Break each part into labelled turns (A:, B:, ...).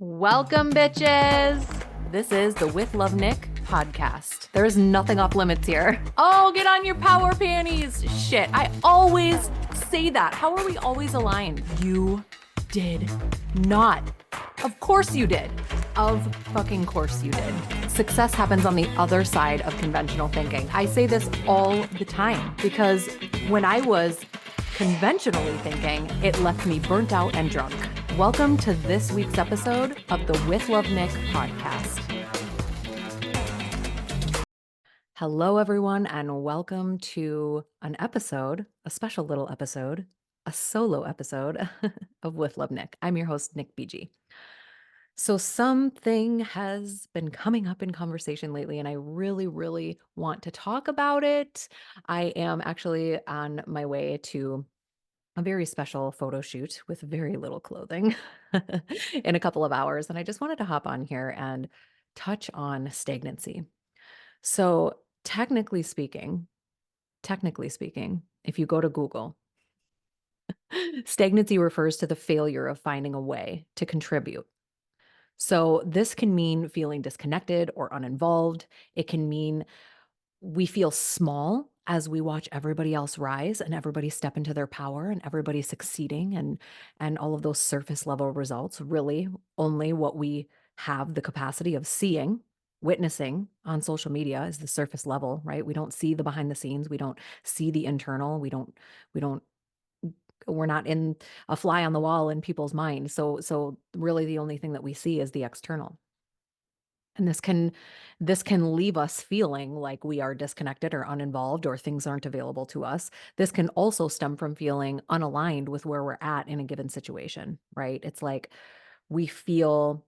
A: Welcome, bitches. This is the With Love Nick podcast. There is nothing off limits here. Oh, get on your power panties. Shit, I always say that. How are we always aligned? You did not. Of course you did. Of fucking course you did. Success happens on the other side of conventional thinking. I say this all the time because when I was conventionally thinking, it left me burnt out and drunk. Welcome to this week's episode of the With Love Nick podcast. Hello, everyone, and welcome to an episode, a special little episode, a solo episode of With Love Nick. I'm your host, Nick BG. So something has been coming up in conversation lately, and I really want to talk about it. I am actually on my way to a very special photo shoot with very little clothing in a couple of hours. And I just wanted to hop on here and touch on stagnancy. So technically speaking, if you go to Google, stagnancy refers to the failure of finding a way to contribute. So this can mean feeling disconnected or uninvolved. It can mean we feel small as we watch everybody else rise and everybody step into their power and everybody succeeding and all of those surface level results. Really only what we have the capacity of seeing, witnessing on social media is the surface level, right? We don't see the behind the scenes. We don't see the internal. We're not in a fly on the wall in people's minds. So really the only thing that we see is the external. And this can leave us feeling like we are disconnected or uninvolved or things aren't available to us. This can also stem from feeling unaligned with where we're at in a given situation, right? It's like we feel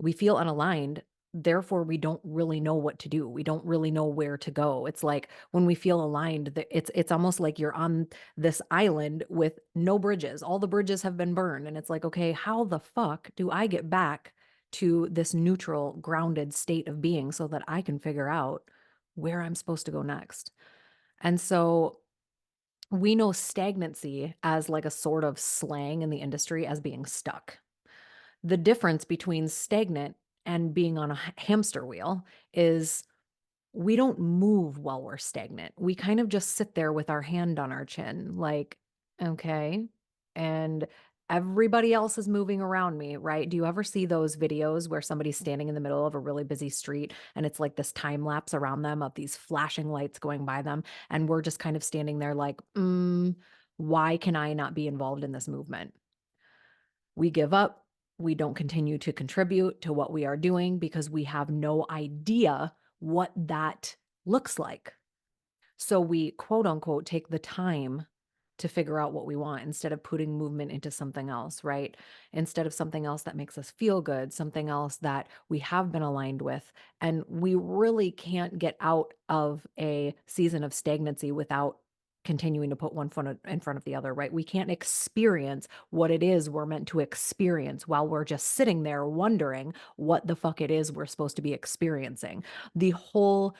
A: unaligned, therefore we don't really know what to do. We don't really know where to go. It's like when we feel aligned, it's almost like you're on this island with no bridges. All the bridges have been burned and it's like, okay, how the fuck do I get back to this neutral, grounded state of being so that I can figure out where I'm supposed to go next? And so we know stagnancy as like a sort of slang in the industry as being stuck. The difference between stagnant and being on a hamster wheel is we don't move while we're stagnant. We kind of just sit there with our hand on our chin, like, okay. And everybody else is moving around me, right? Do you ever see those videos where somebody's standing in the middle of a really busy street and it's like this time lapse around them of these flashing lights going by them? And we're just kind of standing there like, why can I not be involved in this movement? We give up. We don't continue to contribute to what we are doing because we have no idea what that looks like. So we quote unquote take the time to figure out what we want instead of putting movement into something else, right? Instead of something else that makes us feel good, something else that we have been aligned with. And we really can't get out of a season of stagnancy without continuing to put one foot in front of the other, right? We can't experience what it is we're meant to experience while we're just sitting there wondering what the fuck it is we're supposed to be experiencing. The whole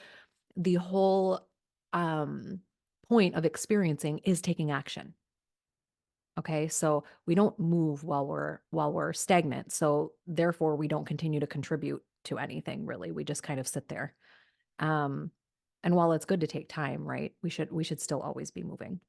A: point of experiencing is taking action. Okay, so we don't move while we're stagnant. So therefore we don't continue to contribute to anything really. We just kind of sit there. Um, and while it's good to take time, right? We should still always be moving.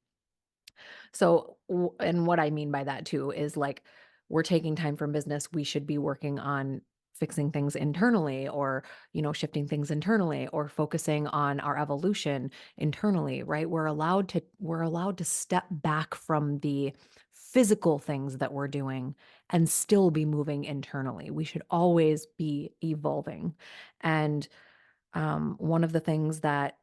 A: So, and what I mean by that too is like we're taking time from business. We should be working on fixing things internally or, shifting things internally or focusing on our evolution internally, right? We're allowed to step back from the physical things that we're doing and still be moving internally. We should always be evolving. And one of the things that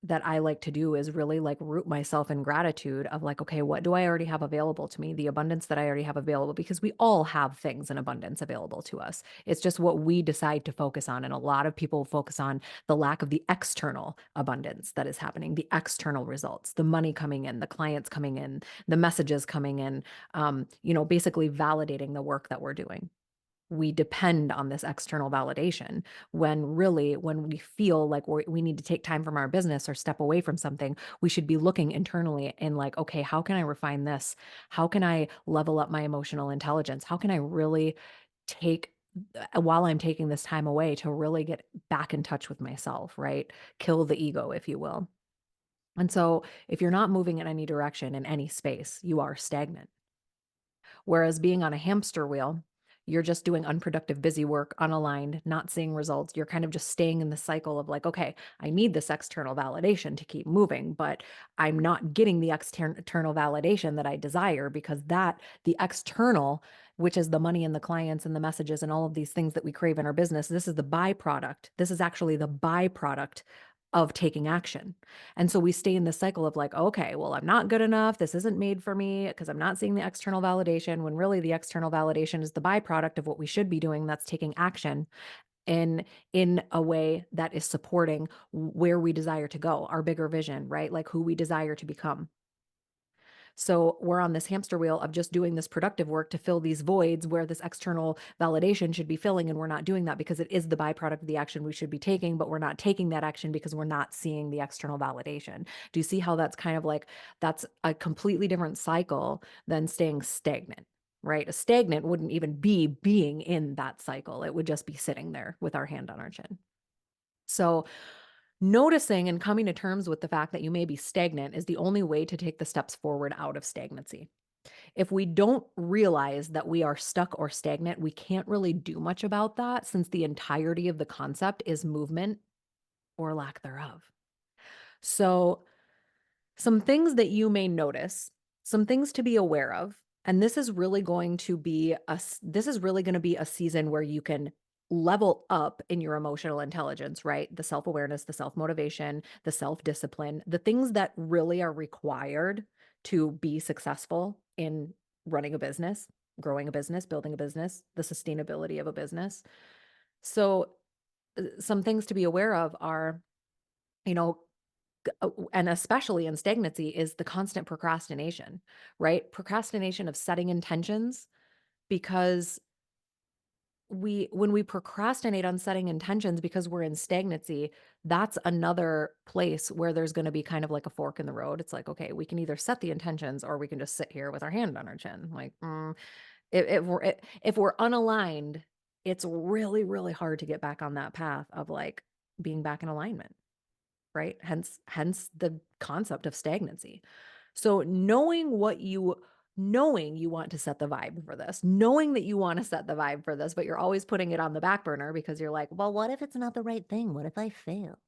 A: I like to do is really like root myself in gratitude of like, okay, what do I already have available to me? The abundance that I already have available, because we all have things in abundance available to us. It's just what we decide to focus on. And a lot of people focus on the lack of the external abundance that is happening, the external results, the money coming in, the clients coming in, the messages coming in, basically validating the work that we're doing. We depend on this external validation when really when we feel like we need to take time from our business or step away from something, we should be looking internally and like, okay, how can I refine this? How can I level up my emotional intelligence? How can I really take while I'm taking this time away to really get back in touch with myself, right? Kill the ego, if you will. And so if you're not moving in any direction in any space, you are stagnant. Whereas being on a hamster wheel, you're just doing unproductive, busy work, unaligned, not seeing results. You're kind of just staying in the cycle of like, okay, I need this external validation to keep moving, but I'm not getting the external validation that I desire because the external, which is the money and the clients and the messages and all of these things that we crave in our business, this is the byproduct. This is actually the byproduct of taking action. And so we stay in this cycle of like, okay, well, I'm not good enough. This isn't made for me because I'm not seeing the external validation, when really the external validation is the byproduct of what we should be doing. That's taking action in a way that is supporting where we desire to go, our bigger vision, right? Like who we desire to become. So we're on this hamster wheel of just doing this productive work to fill these voids where this external validation should be filling. And we're not doing that because it is the byproduct of the action we should be taking, but we're not taking that action because we're not seeing the external validation. Do you see how that's kind of like, that's a completely different cycle than staying stagnant, right? A stagnant wouldn't even be being in that cycle. It would just be sitting there with our hand on our chin. So noticing and coming to terms with the fact that you may be stagnant is the only way to take the steps forward out of stagnancy. If we don't realize that we are stuck or stagnant, we can't really do much about that since the entirety of the concept is movement or lack thereof. So, some things that you may notice, some things to be aware of, and this is really going to be a season where you can level up in your emotional intelligence, right? The self-awareness, the self-motivation, the self-discipline, the things that really are required to be successful in running a business, growing a business, building a business, the sustainability of a business. So, some things to be aware of are, you know, and especially in stagnancy, is the constant procrastination, right? Procrastination of setting intentions, because when we procrastinate on setting intentions because we're in stagnancy, that's another place where there's going to be kind of like a fork in the road. It's like, okay, we can either set the intentions or we can just sit here with our hand on our chin. Like, if we're unaligned, it's really, really hard to get back on that path of like being back in alignment, right? Hence the concept of stagnancy. So knowing you want to set the vibe for this, knowing that you want to set the vibe for this, but you're always putting it on the back burner because you're like, well, what if it's not the right thing? What if I fail?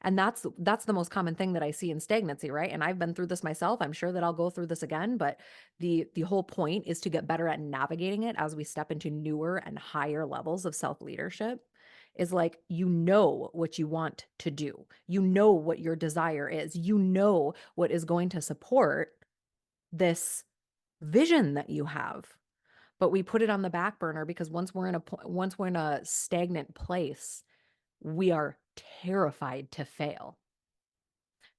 A: And that's the most common thing that I see in stagnancy, right? And I've been through this myself. I'm sure that I'll go through this again, but the whole point is to get better at navigating it as we step into newer and higher levels of self-leadership. Is like, you know what you want to do. You know what your desire is. You know what is going to support this vision that you have. But we put it on the back burner because once we're in a stagnant place, we are terrified to fail,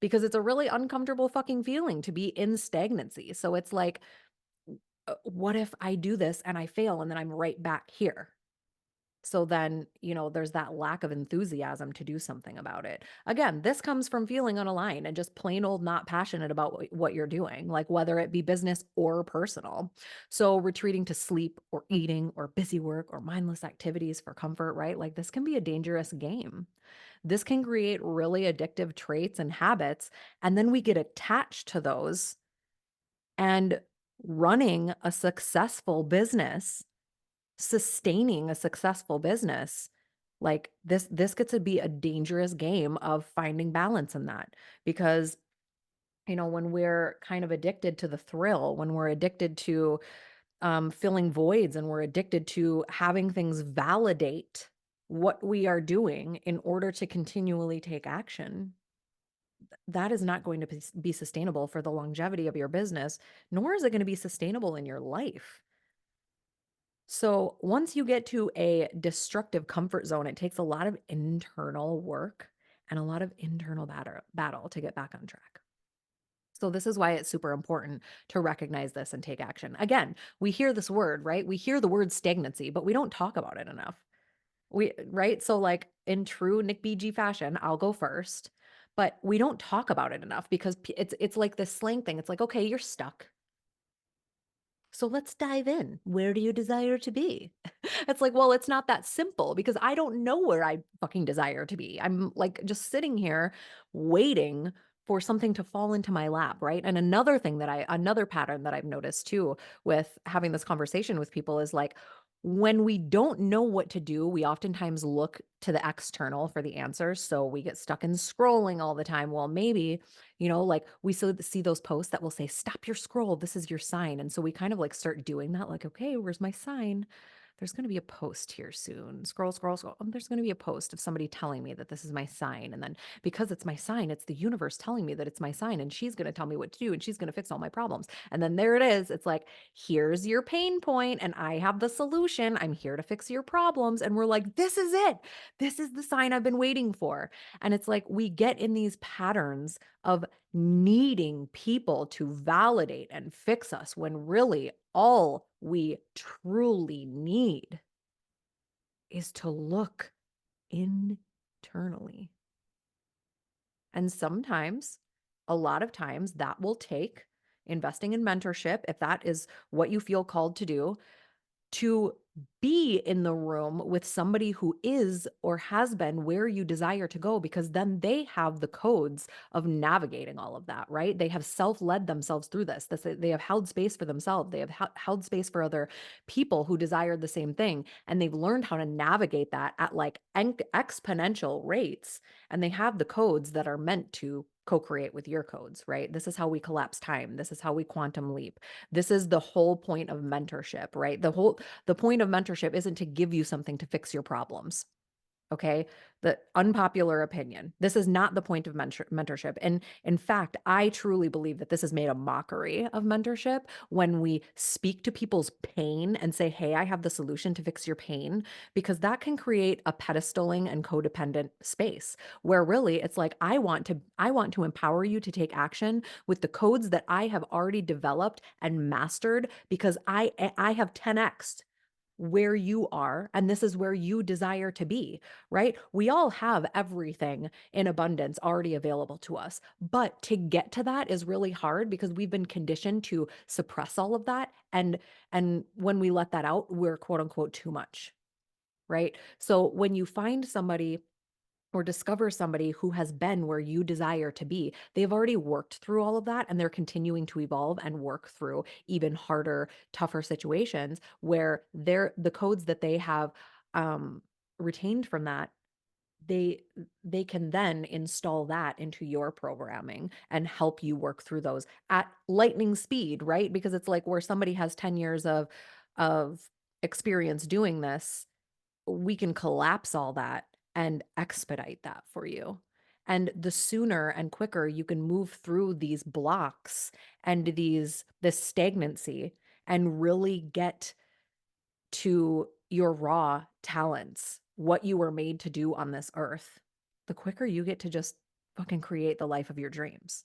A: because it's a really uncomfortable fucking feeling to be in stagnancy. So it's like, what if I do this and I fail and then I'm right back here? So then, there's that lack of enthusiasm to do something about it. Again, this comes from feeling unaligned and just plain old not passionate about what you're doing, like whether it be business or personal. So retreating to sleep or eating or busy work or mindless activities for comfort, right? Like this can be a dangerous game. This can create really addictive traits and habits. And then we get attached to those, and running a successful business, sustaining a successful business, like this gets to be a dangerous game of finding balance in that. Because when we're kind of addicted to the thrill, when we're addicted to filling voids, and we're addicted to having things validate what we are doing in order to continually take action, that is not going to be sustainable for the longevity of your business, nor is it going to be sustainable in your life. So once you get to a destructive comfort zone, it takes a lot of internal work and a lot of internal battle to get back on track. So this is why it's super important to recognize this and take action. Again, we hear this word, right? We hear the word stagnancy, but we don't talk about it enough. Right? So like in true Nick BG fashion, I'll go first, but we don't talk about it enough because it's like this slang thing. It's like, okay, you're stuck. So let's dive in. Where do you desire to be? It's like, well, it's not that simple because I don't know where I fucking desire to be. I'm like just sitting here waiting for something to fall into my lap, right? And another pattern that I've noticed too with having this conversation with people is like, when we don't know what to do, we oftentimes look to the external for the answers. So we get stuck in scrolling all the time. Well, maybe, like we see those posts that will say, stop your scroll. This is your sign. And so we kind of like start doing that, like, okay, where's my sign? There's going to be a post here soon. Scroll, scroll, scroll. There's going to be a post of somebody telling me that this is my sign. And then because it's my sign, it's the universe telling me that it's my sign. And she's going to tell me what to do and she's going to fix all my problems. And then there it is. It's like, here's your pain point and I have the solution. I'm here to fix your problems. And we're like, this is it. This is the sign I've been waiting for. And it's like we get in these patterns of needing people to validate and fix us when really all we truly need is to look internally. And sometimes, a lot of times, that will take investing in mentorship, if that is what you feel called to do, to be in the room with somebody who is or has been where you desire to go, because then they have the codes of navigating all of that, right? They have self-led themselves through this. They have held space for themselves. They have held space for other people who desire the same thing. And they've learned how to navigate that at like exponential rates. And they have the codes that are meant to co-create with your codes, right? This is how we collapse time. This is how we quantum leap. This is the whole point of mentorship, right? The point of mentorship isn't to give you something to fix your problems. Okay. The unpopular opinion. This is not the point of mentorship. And in fact, I truly believe that this has made a mockery of mentorship when we speak to people's pain and say, hey, I have the solution to fix your pain, because that can create a pedestaling and codependent space where really it's like, I want to empower you to take action with the codes that I have already developed and mastered, because I have 10x where you are, and this is where you desire to be, right? We all have everything in abundance already available to us, but to get to that is really hard because we've been conditioned to suppress all of that, and when we let that out, we're quote unquote too much, right? So when you find somebody or discover somebody who has been where you desire to be, they've already worked through all of that and they're continuing to evolve and work through even harder, tougher situations where the codes that they have um, retained from that, they they can then install that into your programming and help you work through those at lightning speed, right? Because it's like where somebody has 10 years of experience doing this, we can collapse all that and expedite that for you. And the sooner and quicker you can move through these blocks and this stagnancy and really get to your raw talents, what you were made to do on this earth, the quicker you get to just fucking create the life of your dreams.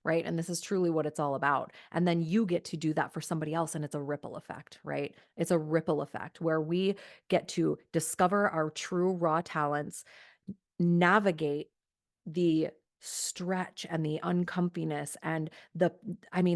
A: Right. And this is truly what it's all about. And then you get to do that for somebody else. And it's a ripple effect, right? It's a ripple effect where we get to discover our true raw talents, navigate the stretch and the uncomfiness and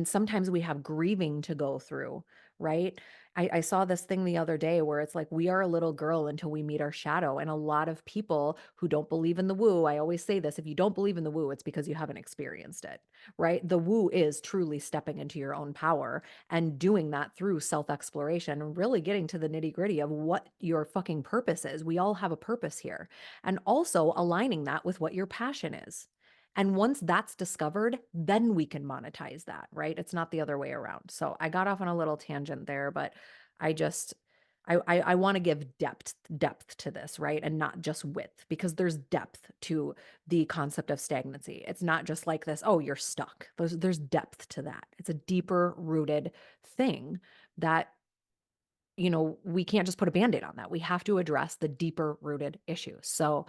A: sometimes we have grieving to go through, right? I saw this thing the other day where it's like we are a little girl until we meet our shadow. And a lot of people who don't believe in the woo, I always say this, if you don't believe in the woo, it's because you haven't experienced it, right? The woo is truly stepping into your own power and doing that through self-exploration and really getting to the nitty-gritty of what your fucking purpose is. We all have a purpose here. And also aligning that with what your passion is. And once that's discovered, then we can monetize that, right? It's not the other way around. So I got off on a little tangent there, but I just I want to give depth to this, right? And not just width, because there's depth to the concept of stagnancy. It's not just like this, oh, you're stuck. There's depth to that. It's a deeper rooted thing that we can't just put a band-aid on that. We have to address the deeper rooted issues. So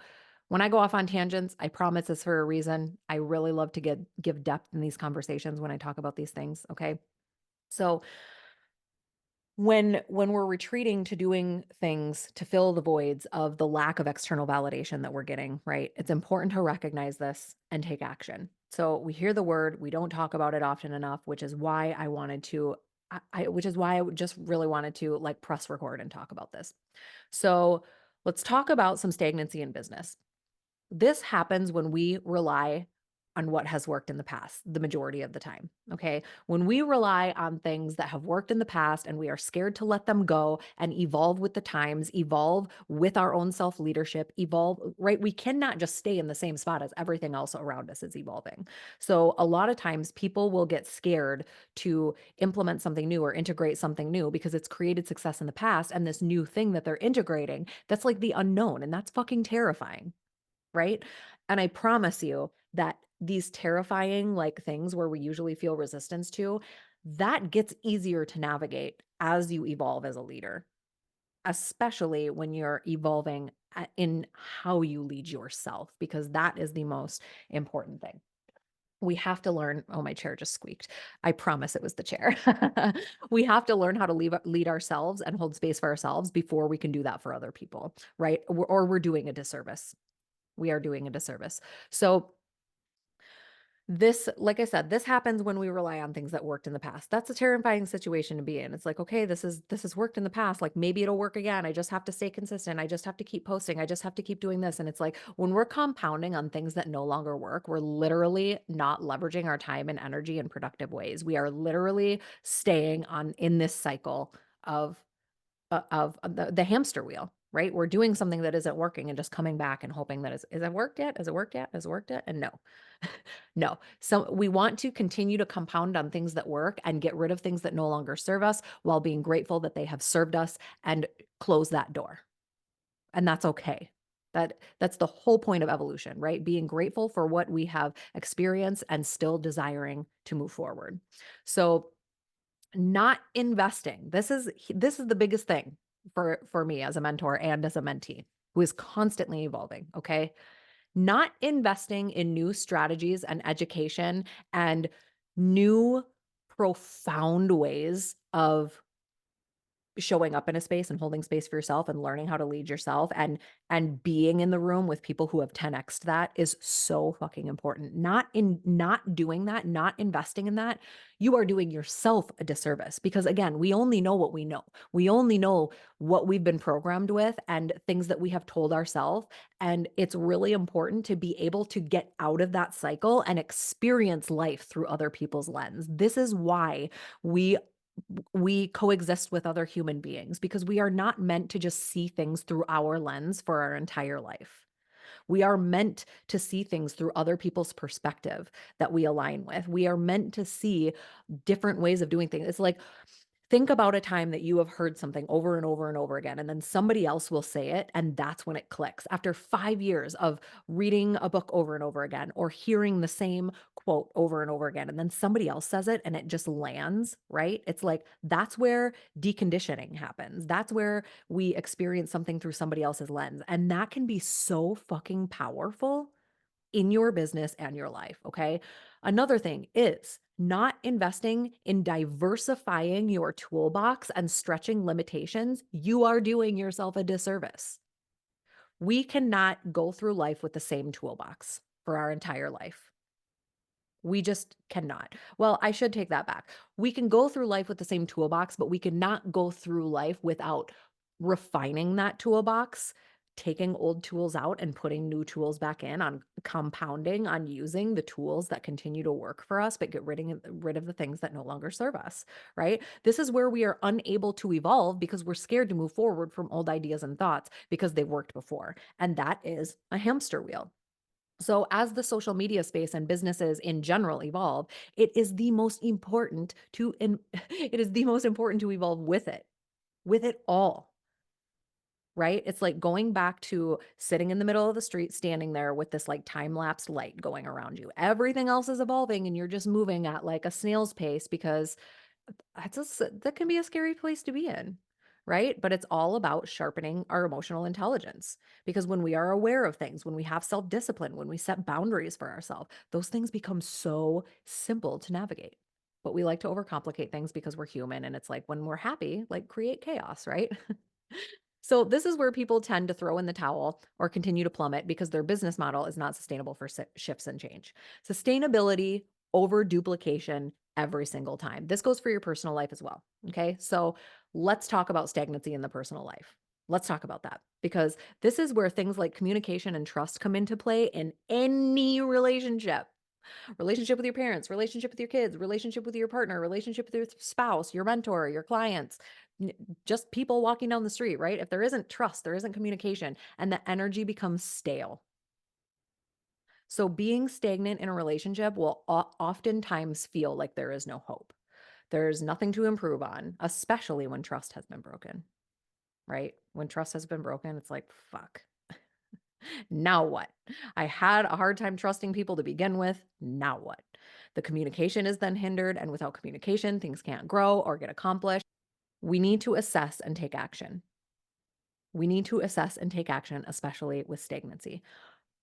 A: when I go off on tangents, I promise it's for a reason. I really love to give depth in these conversations when I talk about these things. Okay. So when we're retreating to doing things to fill the voids of the lack of external validation that we're getting, right? It's important to recognize this and take action. So we hear the word, we don't talk about it often enough, which is why I wanted to which is why I just really wanted to like press record and talk about this. So let's talk about some stagnancy in business. This happens when we rely on what has worked in the past, the majority of the time. Okay. When we rely on things that have worked in the past and we are scared to let them go and evolve with the times, evolve with our own self leadership, evolve, right? We cannot just stay in the same spot as everything else around us is evolving. So, a lot of times people will get scared to implement something new or integrate something new because it's created success in the past. And this new thing that they're integrating, that's like the unknown. And that's fucking terrifying, right? And I promise you that these terrifying like things where we usually feel resistance to, that gets easier to navigate as you evolve as a leader, especially when you're evolving in how you lead yourself, because that is the most important thing. We have to learn. Oh, my chair just squeaked. I promise it was the chair. We have to learn how to lead ourselves and hold space for ourselves before we can do that for other people, right? Or we're doing a disservice. We are doing a disservice. So this, like I said, this happens when we rely on things that worked in the past. That's a terrifying situation to be in. It's like, okay, this has worked in the past. Like maybe it'll work again. I just have to stay consistent. I just have to keep posting. I just have to keep doing this. And it's like when we're compounding on things that no longer work, we're literally not leveraging our time and energy in productive ways. We are literally staying on in this cycle of the hamster wheel, right? We're doing something that isn't working and just coming back and hoping that is it worked yet? Has it worked yet? Has it worked yet? And no, no. So we want to continue to compound on things that work and get rid of things that no longer serve us while being grateful that they have served us and close that door. And that's okay. That's the whole point of evolution, right? Being grateful for what we have experienced and still desiring to move forward. So not investing. This is the biggest thing for me as a mentor and as a mentee who is constantly evolving, okay? Not investing in new strategies and education and new profound ways of showing up in a space and holding space for yourself and learning how to lead yourself and being in the room with people who have 10x that is so fucking important. Not doing that, not investing in that, you are doing yourself a disservice because again, we only know what we know. We only know what we've been programmed with and things that we have told ourselves, and it's really important to be able to get out of that cycle and experience life through other people's lens. This is why we coexist with other human beings because we are not meant to just see things through our lens for our entire life. We are meant to see things through other people's perspective that we align with. We are meant to see different ways of doing things. It's like think about a time that you have heard something over and over and over again, and then somebody else will say it, and that's when it clicks. After 5 years of reading a book over and over again, or hearing the same quote over and over again, and then somebody else says it and it just lands, right? It's like that's where deconditioning happens. That's where we experience something through somebody else's lens. And that can be so fucking powerful in your business and your life. Okay. Another thing is not investing in diversifying your toolbox and stretching limitations. You are doing yourself a disservice. We cannot go through life with the same toolbox for our entire life. We just cannot. Well, I should take that back. We can go through life with the same toolbox, but we cannot go through life without refining that toolbox, taking old tools out and putting new tools back in, on compounding, on using the tools that continue to work for us, but get rid of the things that no longer serve us, right? This is where we are unable to evolve because we're scared to move forward from old ideas and thoughts because they've worked before. And that is a hamster wheel. So as the social media space and businesses in general evolve, it is the most important to it is the most important to evolve with it all. Right? It's like going back to sitting in the middle of the street, standing there with this like time-lapse light going around you. Everything else is evolving and you're just moving at like a snail's pace because that can be a scary place to be in, right? But it's all about sharpening our emotional intelligence because when we are aware of things, when we have self-discipline, when we set boundaries for ourselves, those things become so simple to navigate. But we like to overcomplicate things because we're human and it's like when we're happy, like create chaos, right? So this is where people tend to throw in the towel or continue to plummet because their business model is not sustainable for shifts and change. Sustainability over duplication every single time. This goes for your personal life as well. Okay. So let's talk about stagnancy in the personal life. Let's talk about that because this is where things like communication and trust come into play in any relationship with your parents, relationship with your kids, relationship with your partner, relationship with your spouse, your mentor, your clients, just people walking down the street, right? If there isn't trust, there isn't communication, and the energy becomes stale. So being stagnant in a relationship will oftentimes feel like there is no hope. There's nothing to improve on, especially when trust has been broken, right? When trust has been broken, it's like, fuck. Now what? I had a hard time trusting people to begin with. Now what? The communication is then hindered, and without communication, things can't grow or get accomplished. We need to assess and take action. We need to assess and take action, especially with stagnancy.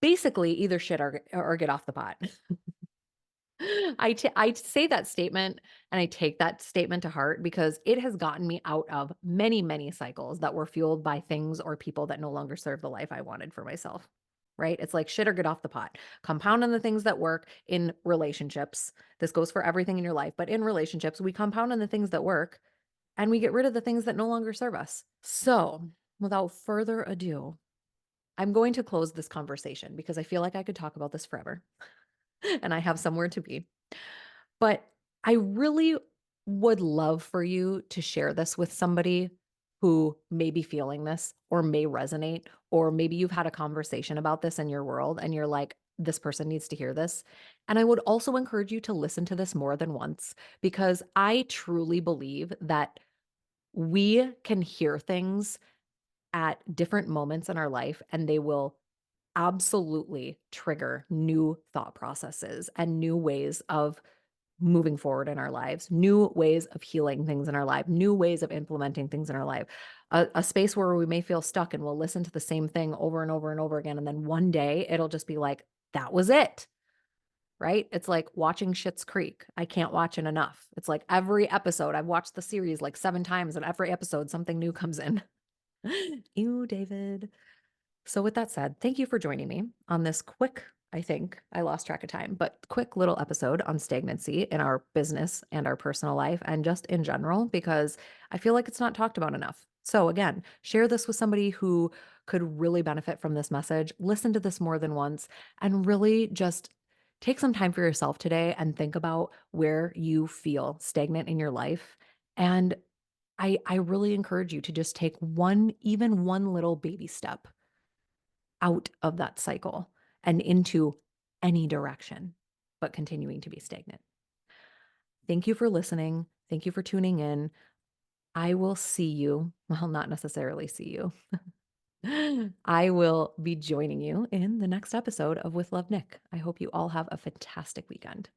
A: Basically, either shit or get off the pot. I say that statement and I take that statement to heart because it has gotten me out of many, many cycles that were fueled by things or people that no longer serve the life I wanted for myself. Right? It's like shit or get off the pot. Compound on the things that work in relationships. This goes for everything in your life, but in relationships, we compound on the things that work and we get rid of the things that no longer serve us. So, without further ado, I'm going to close this conversation because I feel like I could talk about this forever and I have somewhere to be. But I really would love for you to share this with somebody who may be feeling this or may resonate, or maybe you've had a conversation about this in your world and you're like, this person needs to hear this. And I would also encourage you to listen to this more than once because I truly believe that we can hear things at different moments in our life and they will absolutely trigger new thought processes and new ways of moving forward in our lives, new ways of healing things in our life, new ways of implementing things in our life. A space where we may feel stuck and we'll listen to the same thing over and over and over again. And then one day it'll just be like, that was it. Right? It's like watching Schitt's Creek. I can't watch it enough. It's like every episode, I've watched the series like 7 times, and every episode, something new comes in. Ew, David. So, with that said, thank you for joining me on this quick, I think I lost track of time, but quick little episode on stagnancy in our business and our personal life and just in general, because I feel like it's not talked about enough. So, again, share this with somebody who could really benefit from this message. Listen to this more than once and really just take some time for yourself today and think about where you feel stagnant in your life. And I really encourage you to just take even one little baby step out of that cycle and into any direction, but continuing to be stagnant. Thank you for listening. Thank you for tuning in. I will see you. Well, not necessarily see you. I will be joining you in the next episode of With Love Nick. I hope you all have a fantastic weekend.